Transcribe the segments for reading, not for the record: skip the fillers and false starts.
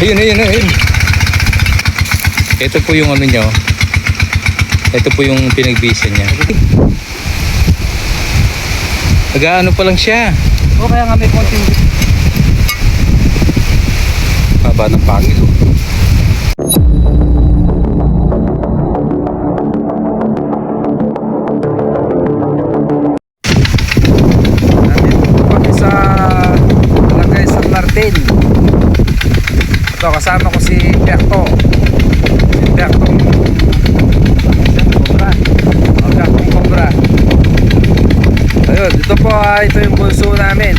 Ayun, ayun, ayun. Ito po yung ano niya. Ito po yung pinagbisan niya. Nag-ano pa lang siya. O kaya nga may konting Haba ng pangil. kami sa Barangay San Martin. Ito kasama ko si Berto. Si Bertong Cobra. O Bertong Cobra. Ayun, ito po ito yung bunso namin.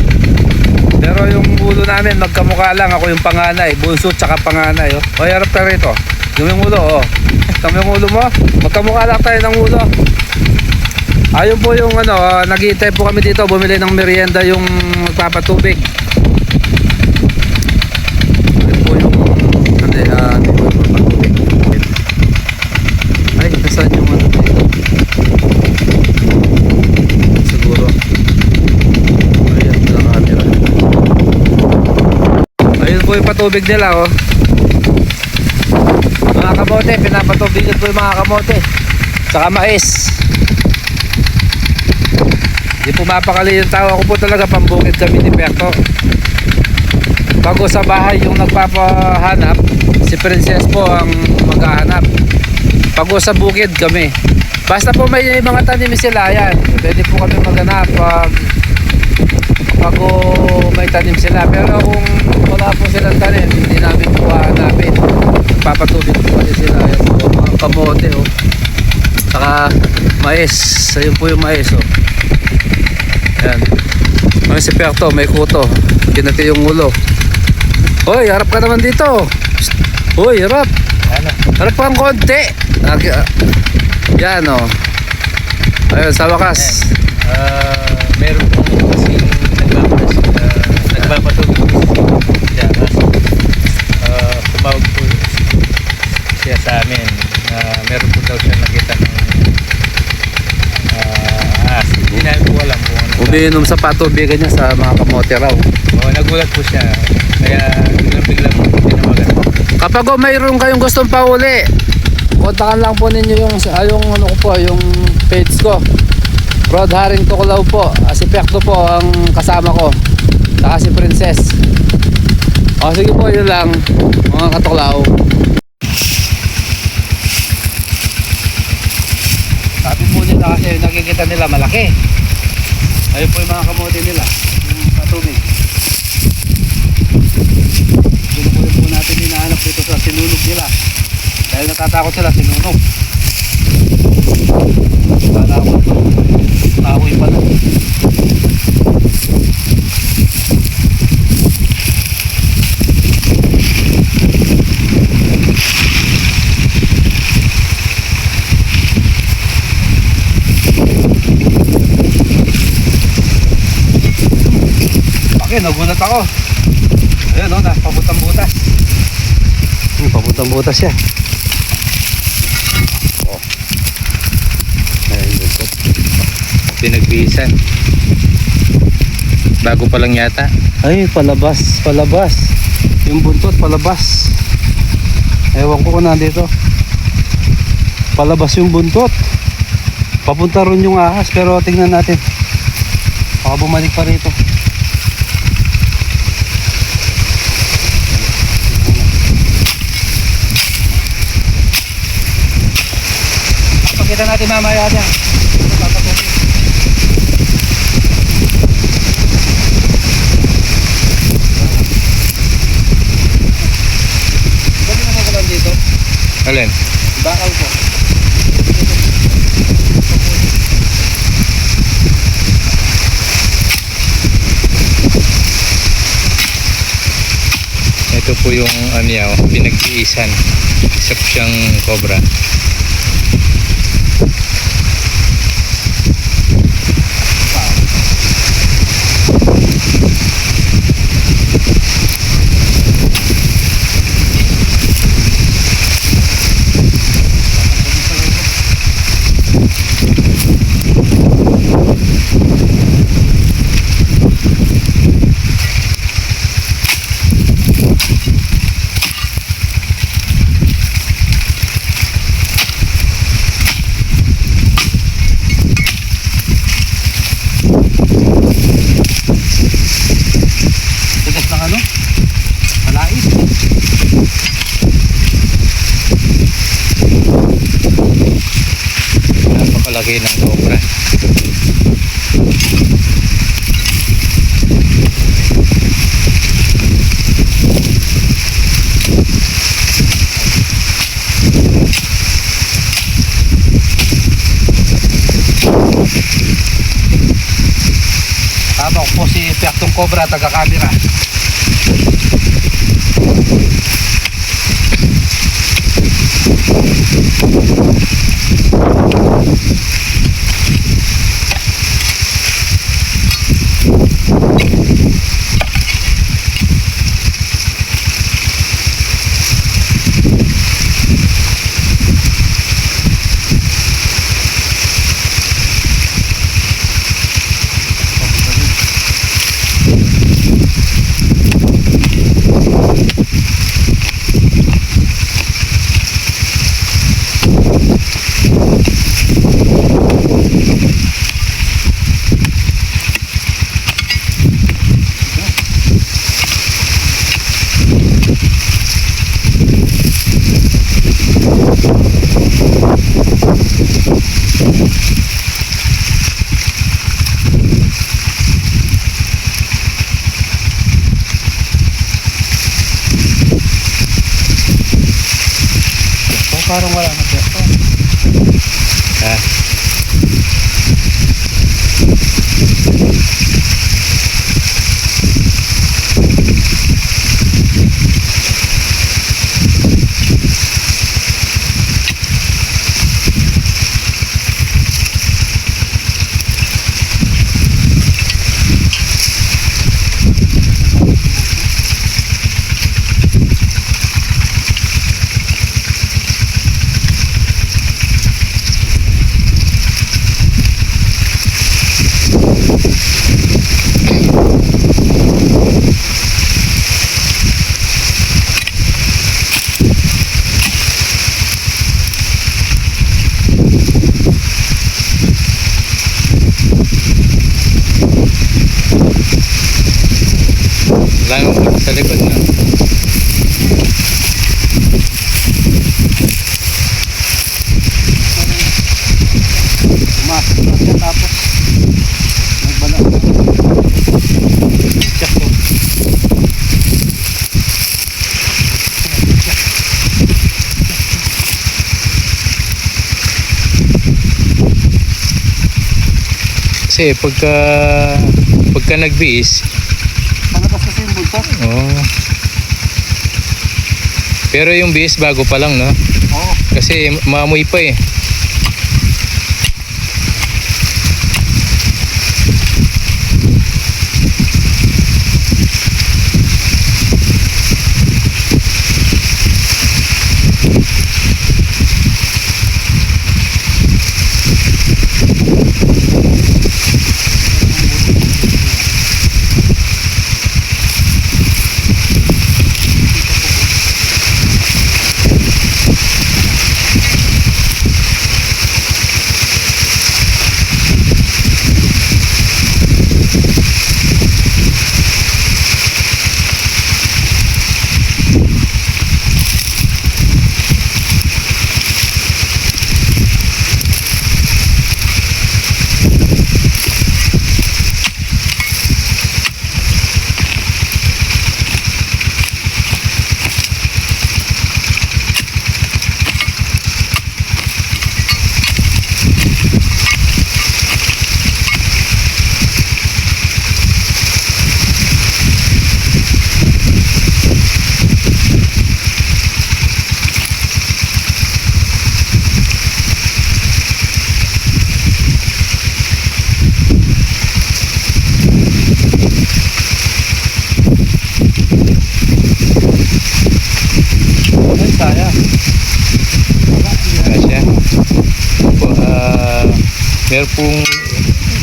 Pero yung ulo namin magkamukha lang. Ako yung panganay, bunso tsaka panganay. O harap ka rito. Yung ulo, oh. Tama yung ulo mo. Magkamukha lang tayo ng ulo. Ayun po yung ano, naghihintay po kami dito bumili ng merienda yung magpapatubig. Ayun po yung magpapatubig. Ay, nasaan yung ano dito? Siguro. Ayan, ang camera. Ayun po yung patubig nila, oh. Mga kamote, pinapatubigan po yung mga kamote. Saka mais. Di po mapakali yung tao. Ako po talaga pambukid kami ni Berto. Bago sa bahay yung nagpapahanap, si Princess po ang maghahanap. Bago sa bukid kami. Basta po may mga tanim sila, yan. Pwede po kami maghanap bago may tanim sila. Pero kung wala po silang tanim, hindi namin po hahanapin. Papatubig po kasi sila. Yan po, mga kamote, oh. Saka mais. Ayun po yung mais, oh. Yan. May si Berto, may kuto. Kinati yung ulo. Hoy, harap ka naman dito. Hoy, harap. Harap ka ng konti. Yan, oh. Ayun, sa wakas. Meron po kasi nagpapatubig siya. Tumawag po siya sa amin na meron po daw siya nakita ng hindi namin po alam kung ano. Umiinom sa patubigan niya sa mga kamote raw. Nagulat po siya. Kaya biglang tinawagan po. Kapag mayroon kayong gustong pauli, kontakan lang po ninyo yung ano ko po, yung page ko. Rod Haring Tuklaw po. Si Berto po ang kasama ko. Saka si Princess. O sige po, yun lang mga katuklaw. Sabi po nila kasi nakikita nila malaki. Ayun po yung mga kamote nila. Yung patubig. Yun po natin hinahanap dito sa sinunog nila. Dahil natatakot sila sinunog. Kala ko ito. Tahoy pala. Nagulat ako. Ayun, oh, papuntang butas. Papuntang butas siya. Oh. Ayun po. Pinagbisan. Bago pa lang yata. Ay, palabas, palabas. Yung buntot, palabas. Ewan ko kung nandito. Palabas yung buntot. Papunta ron yung ahas, pero tingnan natin. Baka bumalik pa rito. Kita natin mamaya dyan. Bakit naman ko lang dito? Alin? Bakal ko. Ito po yung pinag-iisan. Isa po siyang cobra. laki ng cobra. Tama ko po si Piaktong Cobra, taga-camera. Parang wala na siya. Ha? Lang sa likod na. Pumasok na siya tapos nagbala ko. Check ko. Kasi pagka nagbiis, Palabas kasi yung bulto. oh. Pero yung biis bago pa lang, no? Oo. Kasi maamoy pa eh.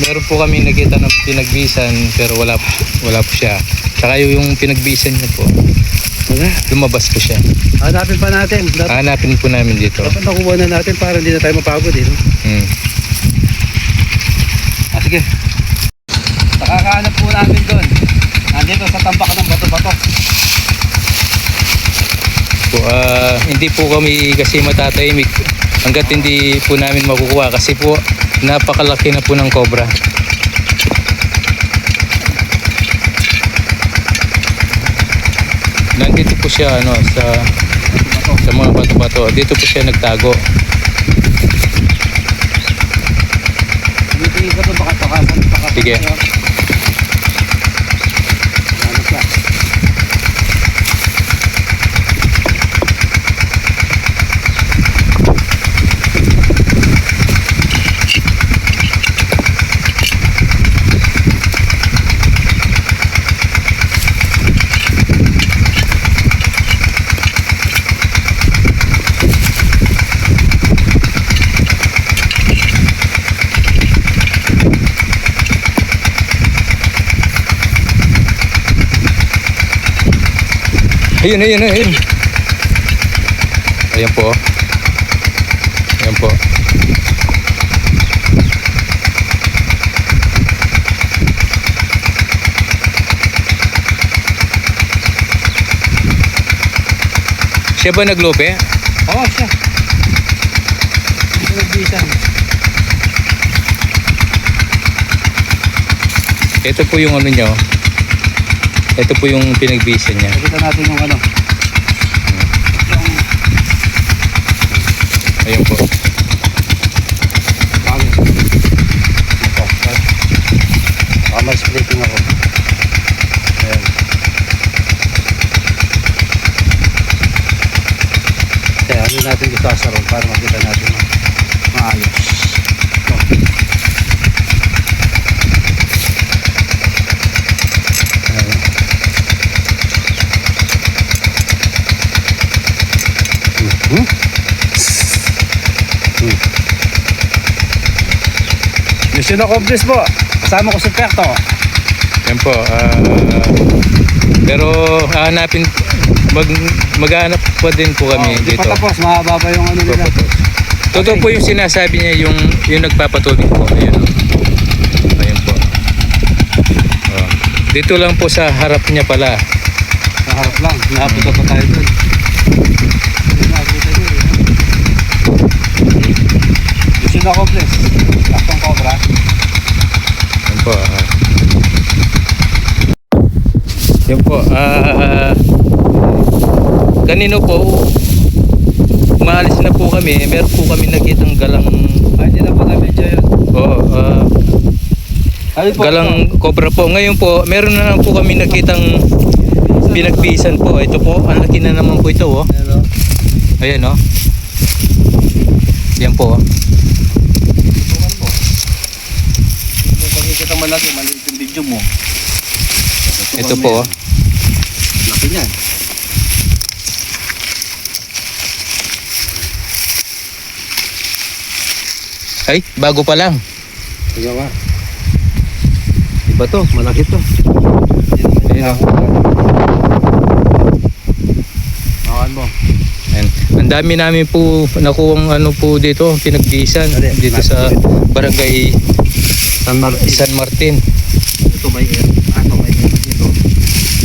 Meron po kami nakita ng pinagbisan pero wala po siya. Tsaka yung pinagbisan niya po, lumabas po siya. Hanapin pa natin. Hanapin po namin dito. Dapat nakuha na natin para hindi na tayo mapagod eh. No? Sige. Nakakahanap po namin doon. Nandito sa tambak ng bato-bato. Po, hindi po kami kasi matatahimik hanggat hindi po namin makukuha kasi po Napakalaki na po ng cobra. Nandito po siya ano sa mga bato-bato. Dito po siya nagtago. Tingin ko to baka takasan. Sige. Ayun. Ayan po. Ayan po. Siya ba naglope? Oo, siya. Ito nagbisan. Ito po yung ano niya. Oh. Ito po yung pinagbisan niya. Nakita natin yung ano. Ayun po. Pangit. Ito. Baka may splitting ako. Ayan. Kaya ano natin isasaro para makita natin maayos. Ito. Ayan. Mission accomplished po. Kasama ko si Perto. Yan po. Pero hahanapin, maghanap pa din po kami Di dito. pa tapos, mahaba pa yung ano nila. Totoo po yung sinasabi niya, yung nagpapatubig po. Ayun. Ayun po. Oh. Dito lang po sa harap niya pala. Sa harap lang. Napunta pa tayo doon. Mission accomplished. Laktong cobra. Yan po. Yan po. Kanino po, umaalis na po kami. Meron po kami nakitang galang. Ay, hindi na po na-medyo yun. Oo. Ayun po. Galang cobra po. Ngayon po, meron na lang po kami nakitang pinagbisan po. Ito po, ang laki na naman po ito. Oh. Ayan o. Ayan oh. Yan po. Tutukan mo. Kung pagkikita malaki, maliit yung video mo. Tutukan Ito mo po. yan. Laki niyan. Ay, bago pa lang. Sige ba? Iba to, malaki to. Ayan oh. Hawakan mo. Ayan. Ang dami namin po nakuwang ano po dito, pinagbisan Dali, dito sa barangay San Martin. San Martin. Ito may air. Ito may air dito.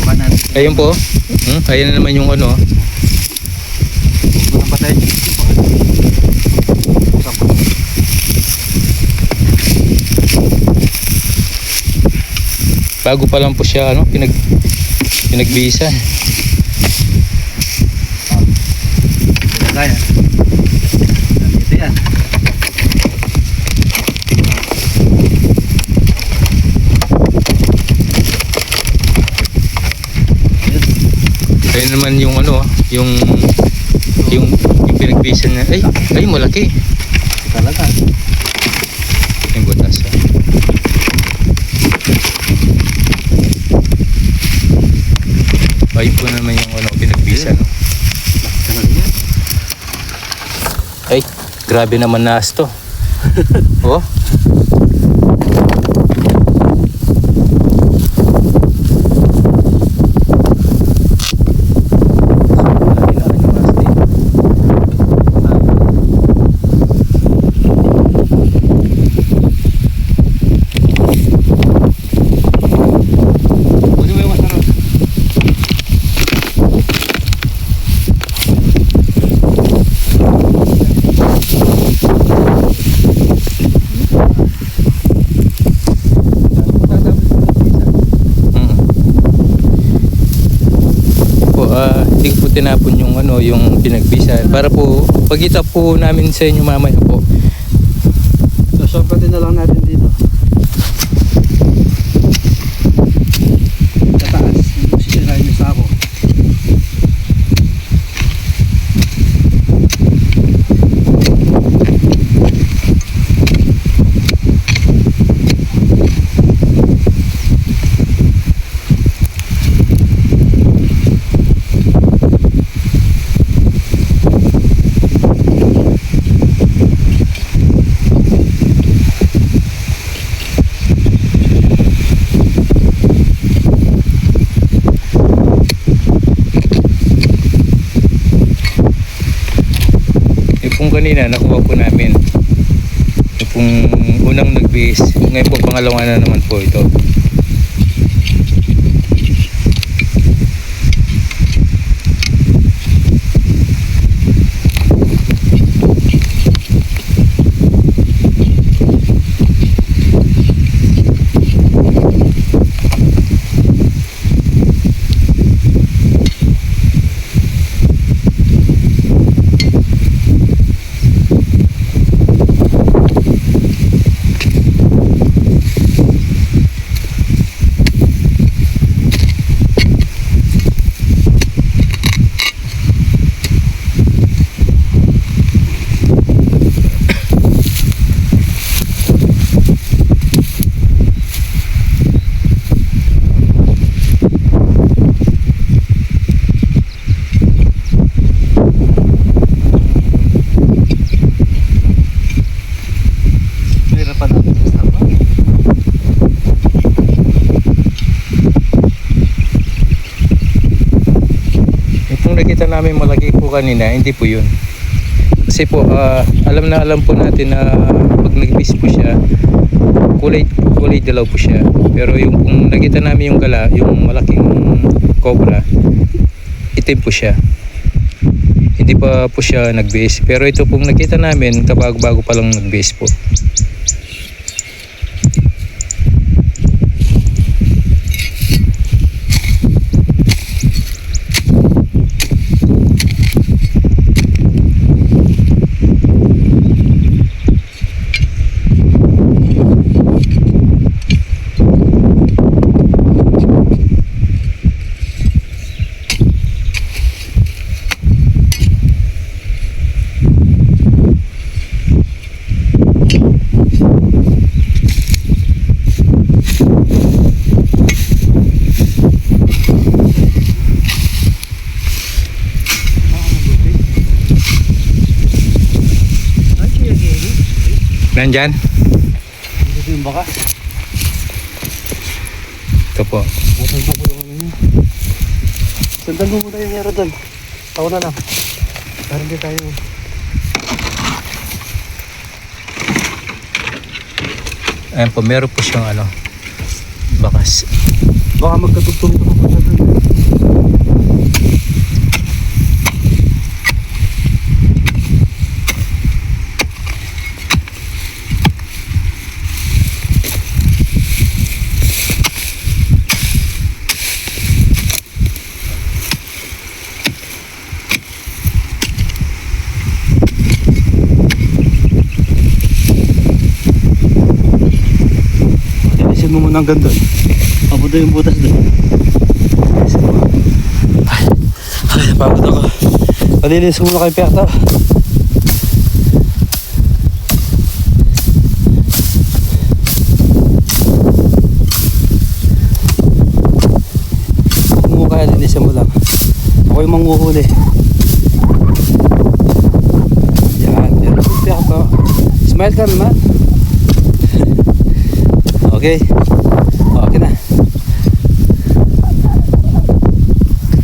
Buka natin. Ayun po. Ayan na naman yung ano. Bukan pa tayo. Usap ko. Bago pa lang po siya ano, pinagbisan. Gaya. Ito yan. Ayun naman yung ano, yung pinagbisan niya. Ay malaki. Talaga. Yung butas. Ayun po naman yung ano, pinagbisan. No? Talaga yan. Ay, grabe naman naas to. Oh. tinapon yung ano, yung pinagbisa para po pagkita po namin sa inyo mamaya po. Sasongkatin na lang natin dito. Sa taas, yung sisirahin yung sako. Yung kanina nakuha po namin yung pong unang nag-base, ngayon po pangalawa na naman po ito. Nakita namin malaki po kanina, hindi po yun. Kasi po, alam po natin na pag nag-base po siya, kulay dilaw po siya. Pero yung kung nakita namin yung gala, yung malaking cobra, itim po siya. Hindi pa po siya nag-base. Pero ito pong nakita namin, kabago-bago pa lang nag-base po. Nandyan? Dito yung baka. Ito po. Matanda ko yung ano yun. Sandan mo muna yung yero doon. Ako na lang. Para hindi tayo. Ayan po, meron po siyang ano, bakas. Baka magkatugtong ito pa doon. Mo muna ang ganda. Papunta yung butas doon. Ay, napagod ako. Palilis ko muna kay Piakta. Kung kaya linisin mo lang. Ako yung manghuhuli. Yan. Yan po Piakta. Smile ka naman. Okay. Okay na.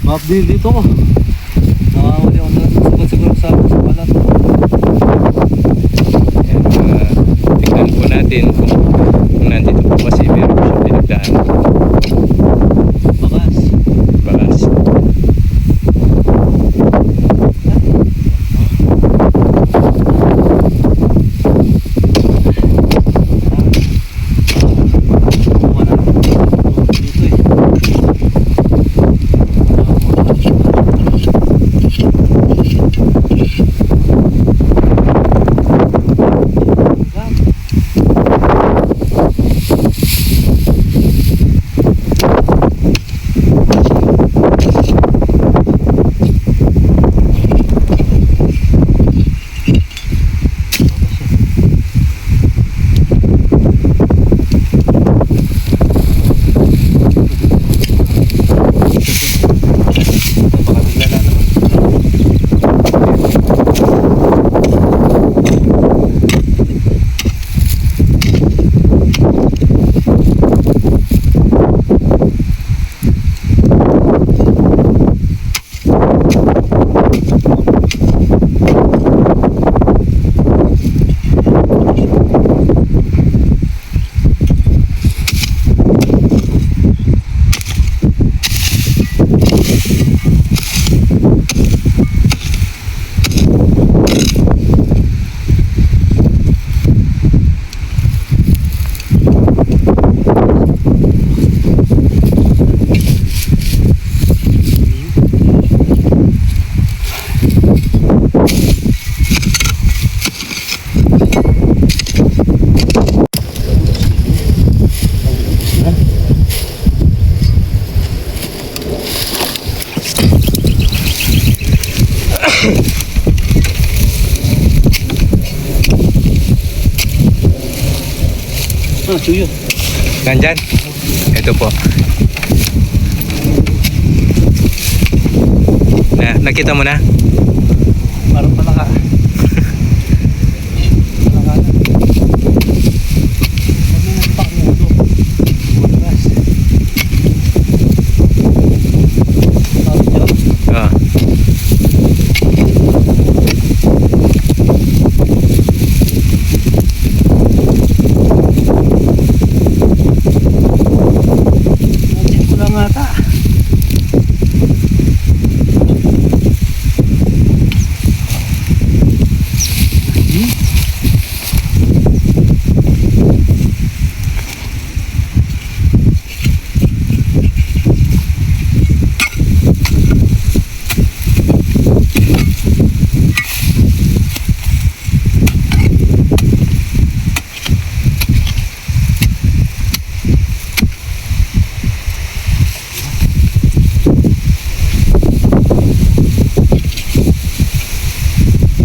Ma-update dito ko. Nakawali ako na siguro sa balat. Tignan po natin kung nandito po kasi meron po siyang pinagdaan. Bakas. Bakas. Suyo. Nandyan? Ito po. Nakita mo na? Parang palaka. Palaka na. Pag may nagpakulo. Bulas. Tawag nyo? Ah. Nandiyan ko lang ata.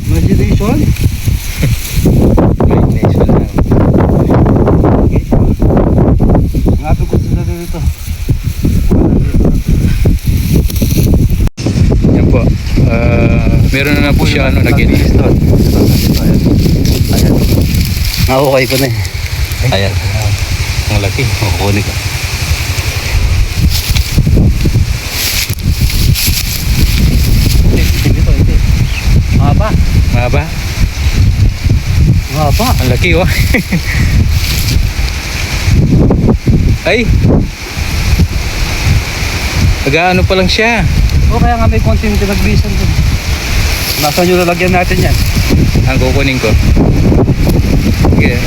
Imagination? Imagination lang. Okay. Ngato ko sila dito. Yan po. Meron na po siya naginis. Ayan. Nakukay ko na eh. Ayan. Ang laki. Kukunin ko. Ito. Mahaba. Mahaba. Mahaba. Ang laki oh. Ay. Nag-ano pa lang siya. O kaya nga may konting pinagbisan dun. Nasaan yung lalagyan natin yan? Ang kukunin ko. Okay,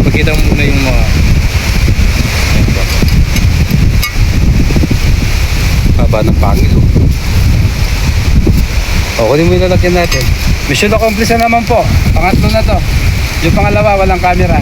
pakita mo muna yung mga Ayan po. Haba ng pangil. O, kunin mo yung lalagyan natin. Mission accomplished na naman po. Pangatlo na to. Yung pangalawa, walang camera.